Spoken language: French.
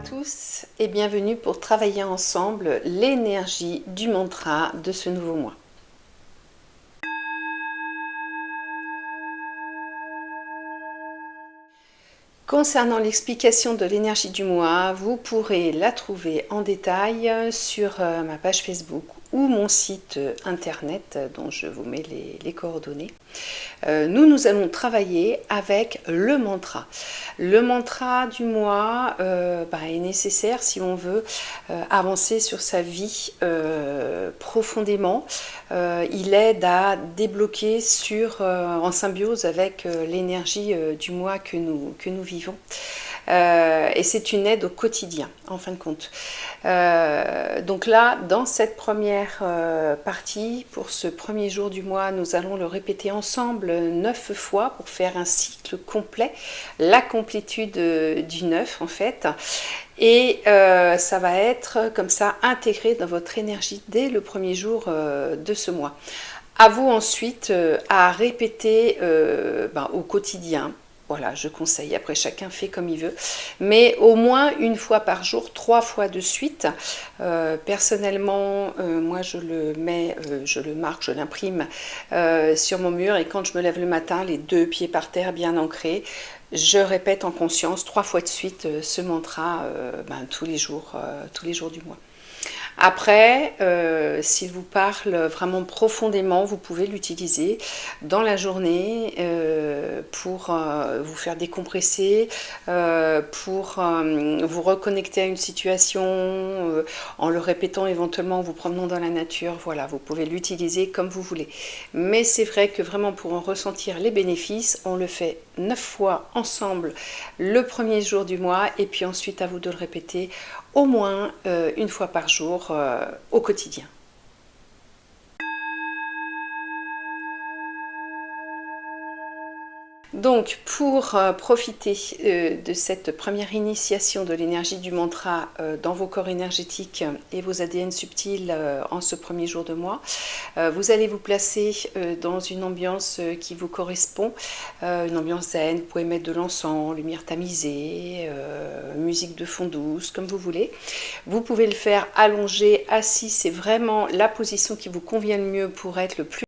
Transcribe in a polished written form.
tous et bienvenue pour travailler ensemble l'énergie du mantra de ce nouveau mois. Concernant l'explication de l'énergie du mois, vous pourrez la trouver en détail sur ma page Facebook ou mon site internet dont je vous mets les coordonnées. Nous allons travailler avec le mantra. Le mantra du mois est nécessaire si on veut avancer sur sa vie profondément. Il aide à débloquer en symbiose avec l'énergie du mois que nous vivons. Et c'est une aide au quotidien, en fin de compte. Donc là, dans cette première partie, pour ce premier jour du mois, nous allons le répéter ensemble 9 fois pour faire un cycle complet, la complétude du 9 en fait. Et ça va être comme ça intégré dans votre énergie dès le premier jour de ce mois. À vous ensuite à répéter au quotidien. Voilà, je conseille, après chacun fait comme il veut, mais au moins une fois par jour, 3 fois de suite. Personnellement, moi je le mets, je le marque, je l'imprime sur mon mur et quand je me lève le matin, les 2 pieds par terre bien ancrés, je répète en conscience 3 fois de suite ce mantra tous les jours du mois. Après, s'il vous parle vraiment profondément, vous pouvez l'utiliser dans la journée pour vous faire décompresser, pour vous reconnecter à une situation, en le répétant éventuellement en vous promenant dans la nature. Voilà, vous pouvez l'utiliser comme vous voulez. Mais c'est vrai que vraiment pour en ressentir les bénéfices, on le fait 9 fois ensemble le premier jour du mois et puis ensuite à vous de le répéter au moins une fois par jour au quotidien. Donc pour profiter de cette première initiation de l'énergie du mantra dans vos corps énergétiques et vos ADN subtils en ce premier jour de mois, vous allez vous placer dans une ambiance qui vous correspond, une ambiance zen. Vous pouvez mettre de l'encens, lumière tamisée, musique de fond douce, comme vous voulez. Vous pouvez le faire allongé, assis, c'est vraiment la position qui vous convient le mieux pour être le plus